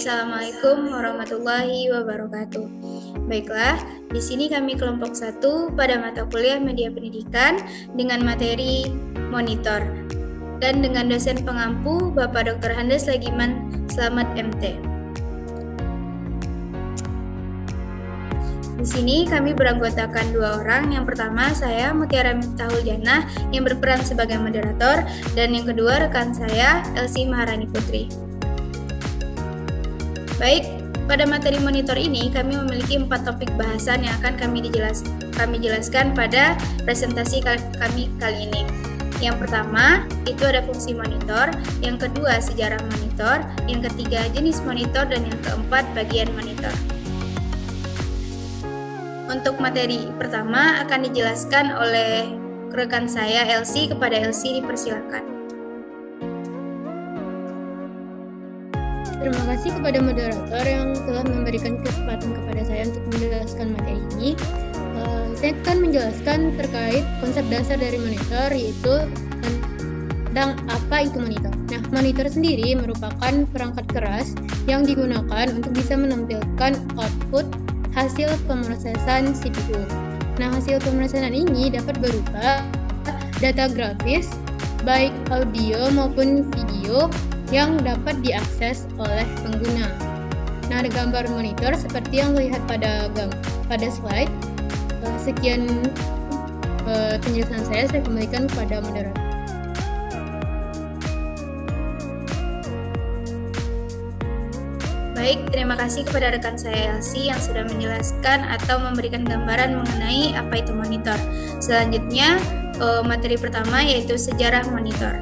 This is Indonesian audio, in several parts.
Assalamualaikum warahmatullahi wabarakatuh. Baiklah, di sini kami kelompok 1 pada mata kuliah Media Pendidikan dengan materi monitor dan dengan dosen pengampu Bapak Dr. Handes Lagiman Slamet MT. Di sini kami beranggotakan 2 orang. Yang pertama saya Mutiara Miftahul Jannah yang berperan sebagai moderator, dan yang kedua rekan saya Elsie Maharani Putri. Baik, pada materi monitor ini kami memiliki 4 topik bahasan yang akan kami jelaskan pada presentasi kami kali ini. Yang pertama itu ada fungsi monitor, yang kedua sejarah monitor, yang ketiga jenis monitor, dan yang keempat bagian monitor. Untuk materi pertama akan dijelaskan oleh rekan saya Elsie. Kepada Elsie dipersilakan. Terima kasih kepada moderator yang telah memberikan kesempatan kepada saya untuk menjelaskan materi ini. Saya akan menjelaskan terkait konsep dasar dari monitor, yaitu tentang apa itu monitor. Nah, monitor sendiri merupakan perangkat keras yang digunakan untuk bisa menampilkan output hasil pemrosesan CPU. Nah, hasil pemrosesan ini dapat berupa data grafis, baik audio maupun video, yang dapat diakses oleh pengguna. Nah, ada gambar monitor seperti yang terlihat pada slide. Sekian penjelasan saya kembalikan kepada moderator. Baik, terima kasih kepada rekan saya Elsie yang sudah menjelaskan atau memberikan gambaran mengenai apa itu monitor. Selanjutnya, materi pertama yaitu sejarah monitor.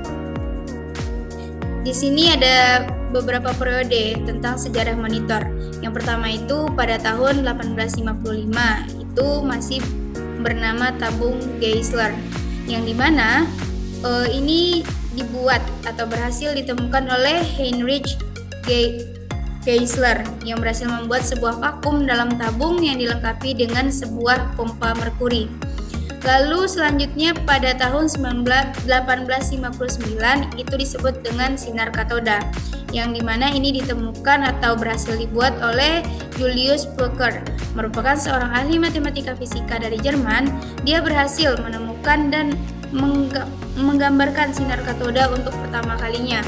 Di sini ada beberapa periode tentang sejarah monitor. Yang pertama itu pada tahun 1855, itu masih bernama tabung Geisler, yang dimana ini dibuat atau berhasil ditemukan oleh Heinrich Geisler yang berhasil membuat sebuah vakum dalam tabung yang dilengkapi dengan sebuah pompa merkuri. Lalu selanjutnya pada tahun 1859 itu disebut dengan sinar katoda, yang dimana ini ditemukan atau berhasil dibuat oleh Julius Plocker, merupakan seorang ahli matematika fisika dari Jerman. Dia berhasil menemukan dan menggambarkan sinar katoda untuk pertama kalinya.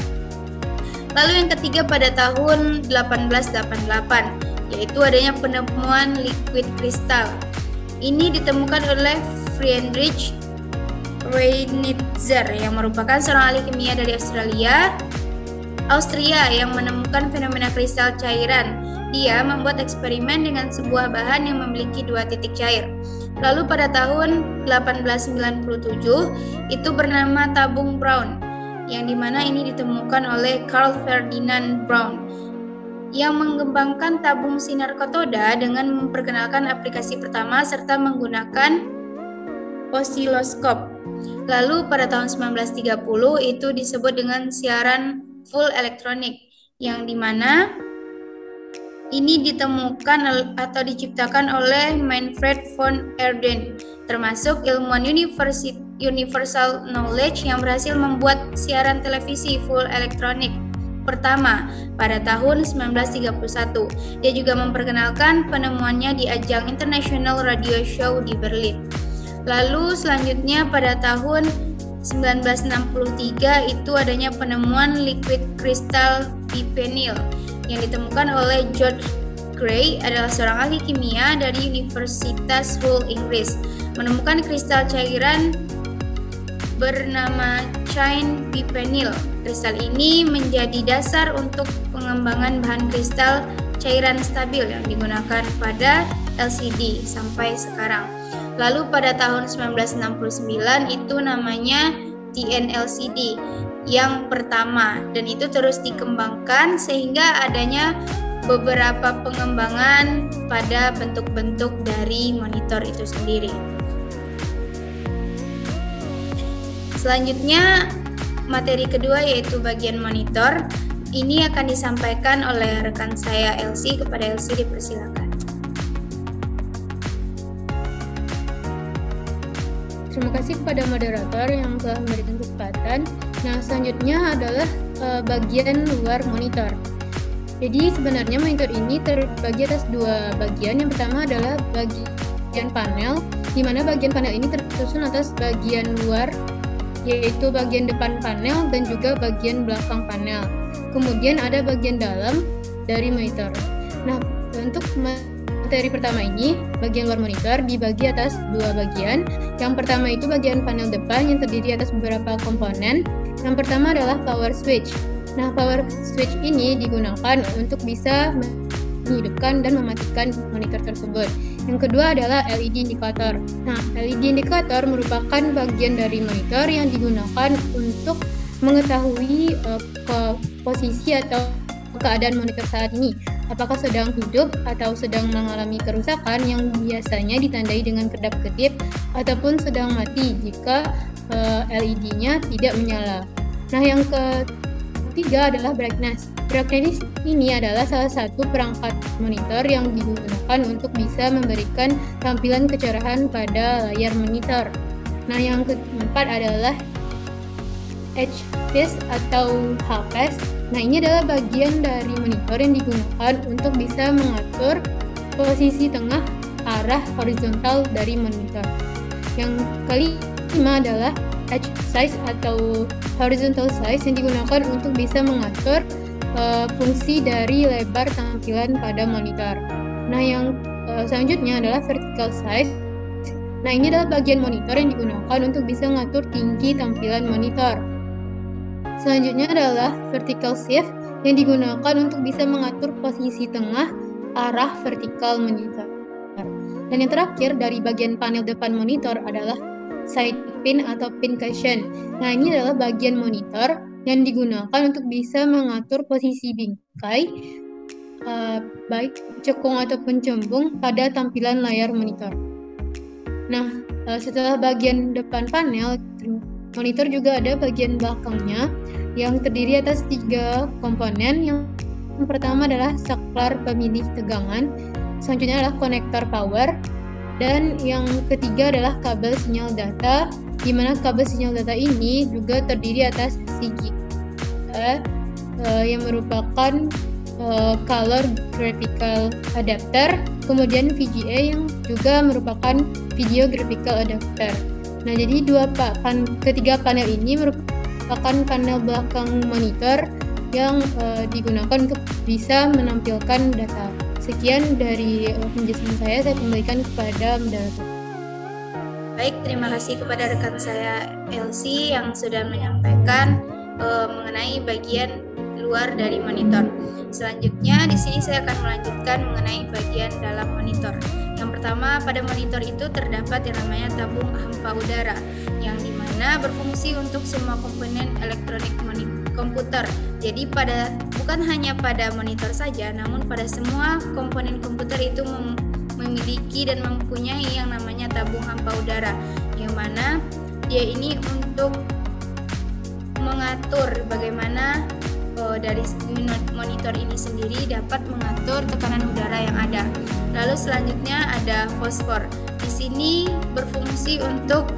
Lalu yang ketiga pada tahun 1888, yaitu adanya penemuan liquid kristal. Ini ditemukan oleh Friedrich Reinitzer yang merupakan seorang ahli kimia dari Austria yang menemukan fenomena kristal cairan. Dia membuat eksperimen dengan sebuah bahan yang memiliki 2 titik cair. Lalu pada tahun 1897 itu bernama tabung Brown, yang dimana ini ditemukan oleh Carl Ferdinand Braun yang mengembangkan tabung sinar katoda dengan memperkenalkan aplikasi pertama serta menggunakan osiloskop. Lalu pada tahun 1930 itu disebut dengan siaran full elektronik, yang dimana ini ditemukan atau diciptakan oleh Manfred von Erden, termasuk ilmuwan Universal Knowledge yang berhasil membuat siaran televisi full elektronik pertama pada tahun 1931. Dia juga memperkenalkan penemuannya di ajang International Radio Show di Berlin. Lalu selanjutnya pada tahun 1963 itu adanya penemuan liquid kristal bipenil yang ditemukan oleh George Gray, adalah seorang ahli kimia dari Universitas Hull, Inggris, menemukan kristal cairan bernama chain bipenil. Kristal ini menjadi dasar untuk pengembangan bahan kristal cairan stabil yang digunakan pada LCD sampai sekarang. Lalu pada tahun 1969 itu namanya TNLCD yang pertama, dan itu terus dikembangkan sehingga adanya beberapa pengembangan pada bentuk-bentuk dari monitor itu sendiri. Selanjutnya materi kedua yaitu bagian monitor. Ini akan disampaikan oleh rekan saya Elsie. Kepada Elsie dipersilakan. Terima kasih kepada moderator yang telah memberikan kesempatan. Nah, selanjutnya adalah bagian luar monitor. Jadi sebenarnya monitor ini terbagi atas dua bagian. Yang pertama adalah bagian panel, di mana bagian panel ini tersusun atas bagian luar, yaitu bagian depan panel dan juga bagian belakang panel. Kemudian ada bagian dalam dari monitor. Nah, untuk materi pertama ini, bagian luar monitor dibagi atas dua bagian. Yang pertama itu bagian panel depan yang terdiri atas beberapa komponen. Yang pertama adalah power switch. Nah, power switch ini digunakan untuk bisa menghidupkan dan mematikan monitor tersebut. Yang kedua adalah LED indikator. Nah, LED indikator merupakan bagian dari monitor yang digunakan untuk mengetahui posisi atau keadaan monitor saat ini, apakah sedang hidup atau sedang mengalami kerusakan yang biasanya ditandai dengan kedap-kedip ataupun sedang mati jika LED-nya tidak menyala. Nah, yang ketiga adalah brightness. Brightness ini adalah salah satu perangkat monitor yang digunakan untuk bisa memberikan tampilan kecerahan pada layar monitor. Nah, yang keempat adalah H-phase atau H-phase. Nah, ini adalah bagian dari monitor yang digunakan untuk bisa mengatur posisi tengah arah horizontal dari monitor. Yang kelima adalah H-size atau horizontal size yang digunakan untuk bisa mengatur fungsi dari lebar tampilan pada monitor. Nah, yang selanjutnya adalah vertical size. Nah, ini adalah bagian monitor yang digunakan untuk bisa mengatur tinggi tampilan monitor. Selanjutnya adalah vertical shift yang digunakan untuk bisa mengatur posisi tengah arah vertikal monitor. Dan yang terakhir dari bagian panel depan monitor adalah side pin atau pin cushion. Nah, ini adalah bagian monitor yang digunakan untuk bisa mengatur posisi bingkai, baik cekung ataupun cembung pada tampilan layar monitor. Nah, setelah bagian depan panel, monitor juga ada bagian belakangnya yang terdiri atas 3 komponen. Yang pertama adalah saklar pemilih tegangan, selanjutnya adalah konektor power, dan yang ketiga adalah kabel sinyal data, di mana kabel sinyal data ini juga terdiri atas CGA yang merupakan color graphical adapter, kemudian VGA yang juga merupakan video graphical adapter. Nah, jadi ketiga panel ini merupakan panel belakang monitor yang digunakan untuk bisa menampilkan data. Sekian dari penjelasan saya kembalikan kepada moderator. Baik, terima kasih kepada rekan saya Elsie yang sudah menyampaikan mengenai bagian luar dari monitor. Selanjutnya di sini saya akan melanjutkan mengenai bagian dalam monitor. Yang pertama, pada monitor itu terdapat yang namanya tabung hampa udara, yang dimana berfungsi untuk semua komponen elektronik komputer. Jadi bukan hanya pada monitor saja, namun pada semua komponen komputer itu memiliki dan mempunyai yang namanya tabung hampa udara, yang mana dia ini untuk mengatur bagaimana dari monitor ini sendiri dapat mengatur tekanan udara yang ada. Lalu selanjutnya ada fosfor. Di sini berfungsi untuk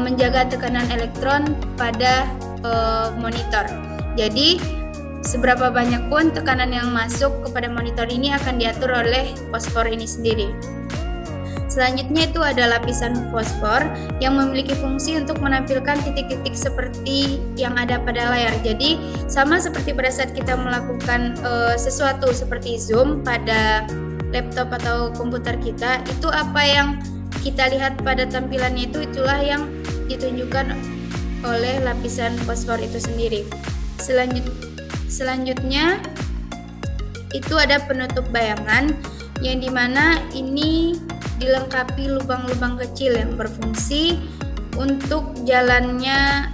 menjaga tekanan elektron pada monitor. Jadi seberapa banyak pun tekanan yang masuk kepada monitor ini akan diatur oleh fosfor ini sendiri. Selanjutnya itu ada lapisan fosfor yang memiliki fungsi untuk menampilkan titik-titik seperti yang ada pada layar. Jadi sama seperti pada saat kita melakukan sesuatu seperti zoom pada laptop atau komputer kita, itu apa yang kita lihat pada tampilannya itulah yang ditunjukkan oleh lapisan fosfor itu sendiri. Selanjutnya itu ada penutup bayangan yang dimana ini dilengkapi lubang-lubang kecil yang berfungsi untuk jalannya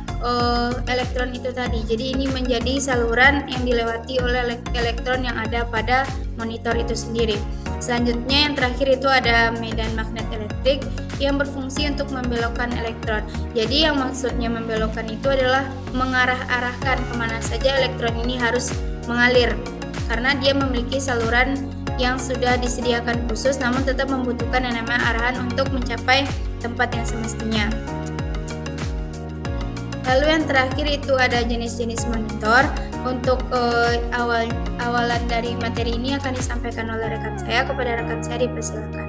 elektron itu tadi. Jadi ini menjadi saluran yang dilewati oleh elektron yang ada pada monitor itu sendiri. Selanjutnya yang terakhir itu ada medan magnet elektrik yang berfungsi untuk membelokkan elektron. Jadi yang maksudnya membelokkan itu adalah mengarah-arahkan kemana saja elektron ini harus mengalir, karena dia memiliki saluran yang sudah disediakan khusus, namun tetap membutuhkan yang namanya arahan untuk mencapai tempat yang semestinya. Lalu yang terakhir itu ada jenis-jenis monitor. Untuk awalan dari materi ini akan disampaikan oleh rekan saya. Kepada rekan saya dipersilakan.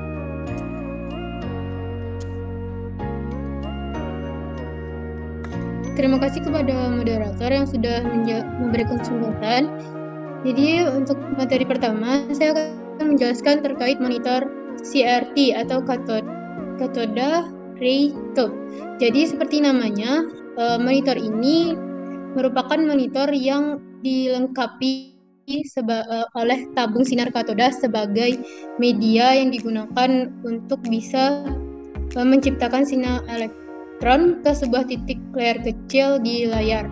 Terima kasih kepada moderator yang sudah memberikan kesempatan. Jadi untuk materi pertama, saya akan menjelaskan terkait monitor CRT atau Cathode Ray Tube. Jadi seperti namanya, monitor ini merupakan monitor yang dilengkapi oleh tabung sinar katoda sebagai media yang digunakan untuk bisa menciptakan sinar elektron ke sebuah titik kecil di layar.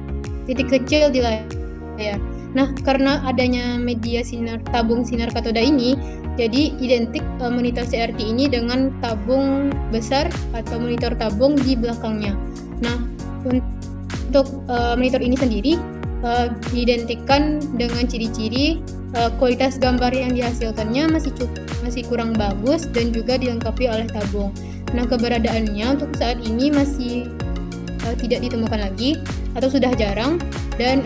Nah, karena adanya media tabung sinar katoda ini, jadi identik monitor CRT ini dengan tabung besar atau monitor tabung di belakangnya. Nah, untuk monitor ini sendiri diidentikan dengan ciri-ciri kualitas gambar yang dihasilkannya masih kurang bagus dan juga dilengkapi oleh tabung. Nah, keberadaannya untuk saat ini masih tidak ditemukan lagi atau sudah jarang dan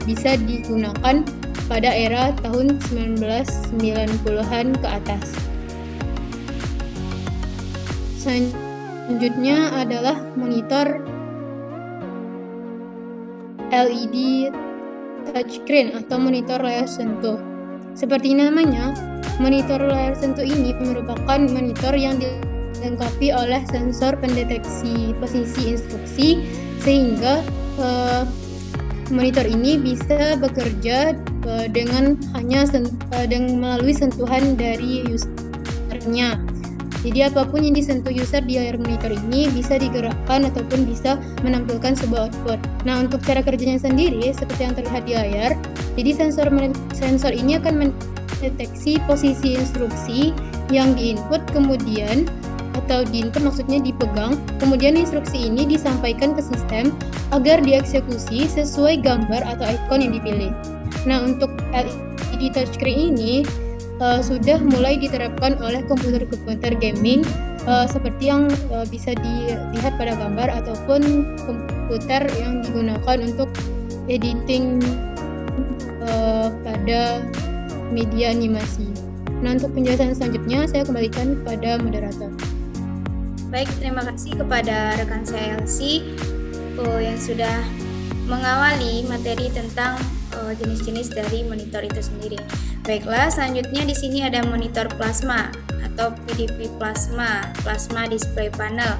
bisa digunakan pada era tahun 1990-an ke atas. Selanjutnya adalah monitor LED touchscreen atau monitor layar sentuh. Seperti namanya, monitor layar sentuh ini merupakan monitor yang dilengkapi oleh sensor pendeteksi posisi instruksi sehingga monitor ini bisa bekerja dengan melalui sentuhan dari usernya. Jadi apapun yang disentuh user di layar monitor ini bisa digerakkan ataupun bisa menampilkan sebuah output. Nah, untuk cara kerjanya sendiri seperti yang terlihat di layar, jadi sensor ini akan mendeteksi posisi instruksi yang diinput maksudnya dipegang, kemudian instruksi ini disampaikan ke sistem agar dieksekusi sesuai gambar atau ikon yang dipilih. Nah, untuk LED touchscreen ini sudah mulai diterapkan oleh komputer-komputer gaming seperti yang bisa dilihat pada gambar ataupun komputer yang digunakan untuk editing pada media animasi. Nah, untuk penjelasan selanjutnya saya kembalikan kepada moderator. Baik, terima kasih kepada rekan saya Elsie yang sudah mengawali materi tentang jenis-jenis dari monitor itu sendiri. Baiklah, selanjutnya di sini ada monitor plasma atau PDP plasma display panel,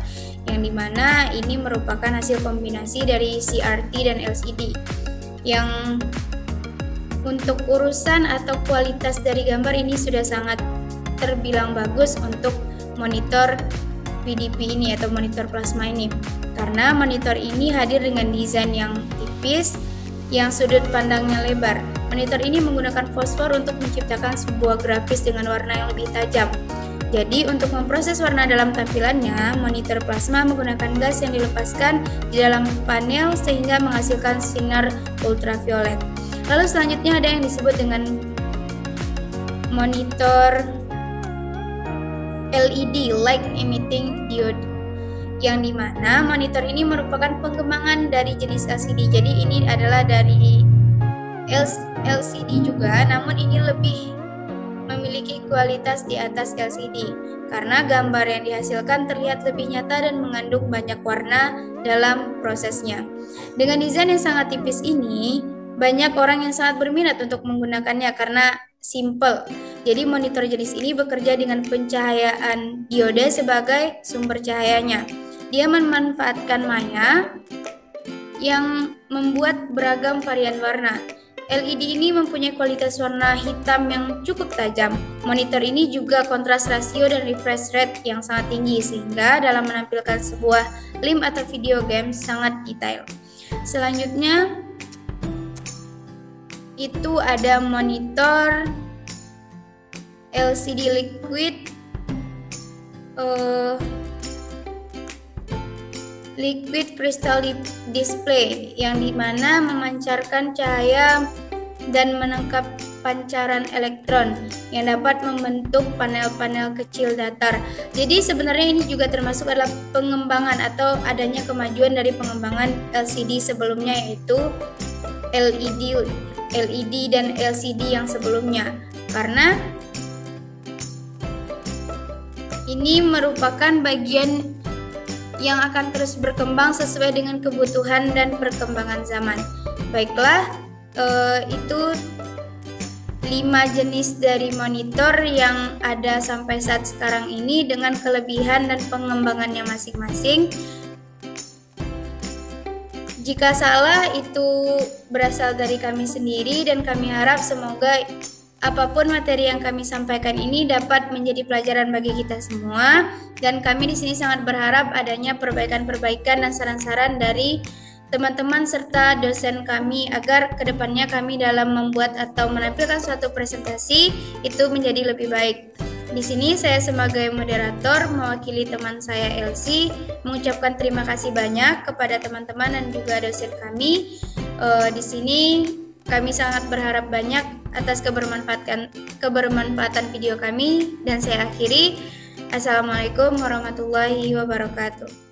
yang dimana ini merupakan hasil kombinasi dari CRT dan LCD. Yang untuk urusan atau kualitas dari gambar ini sudah sangat terbilang bagus untuk monitor PDP ini atau monitor plasma ini, karena monitor ini hadir dengan desain yang tipis, yang sudut pandangnya lebar. Monitor ini menggunakan fosfor untuk menciptakan sebuah grafis dengan warna yang lebih tajam. Jadi untuk memproses warna dalam tampilannya, monitor plasma menggunakan gas yang dilepaskan di dalam panel sehingga menghasilkan sinar ultraviolet. Lalu selanjutnya ada yang disebut dengan monitor LED Light Emitting Diode, yang dimana monitor ini merupakan pengembangan dari jenis LCD. Jadi ini adalah dari LCD juga, namun ini lebih memiliki kualitas di atas LCD karena gambar yang dihasilkan terlihat lebih nyata dan mengandung banyak warna dalam prosesnya. Dengan desain yang sangat tipis ini, banyak orang yang sangat berminat untuk menggunakannya karena simple. Jadi monitor jenis ini bekerja dengan pencahayaan diode sebagai sumber cahayanya. Dia memanfaatkan maya yang membuat beragam varian warna. LED ini mempunyai kualitas warna hitam yang cukup tajam. Monitor ini juga kontras rasio dan refresh rate yang sangat tinggi sehingga dalam menampilkan sebuah film atau video game sangat detail. Selanjutnya itu ada monitor LCD liquid crystal display, yang dimana memancarkan cahaya dan menangkap pancaran elektron yang dapat membentuk panel-panel kecil datar. Jadi sebenarnya ini juga termasuk adalah pengembangan atau adanya kemajuan dari pengembangan LCD sebelumnya, yaitu LED LED dan LCD yang sebelumnya, karena ini merupakan bagian yang akan terus berkembang sesuai dengan kebutuhan dan perkembangan zaman. Baiklah, itu 5 jenis dari monitor yang ada sampai saat sekarang ini dengan kelebihan dan pengembangannya masing-masing. Jika salah itu berasal dari kami sendiri, dan kami harap semoga apapun materi yang kami sampaikan ini dapat menjadi pelajaran bagi kita semua, dan kami di sini sangat berharap adanya perbaikan-perbaikan dan saran-saran dari teman-teman serta dosen kami agar kedepannya kami dalam membuat atau menampilkan suatu presentasi itu menjadi lebih baik. Di sini saya sebagai moderator mewakili teman saya Elsie mengucapkan terima kasih banyak kepada teman-teman dan juga dosen kami. Di sini kami sangat berharap banyak atas kebermanfaatan video kami, dan saya akhiri. Assalamualaikum warahmatullahi wabarakatuh.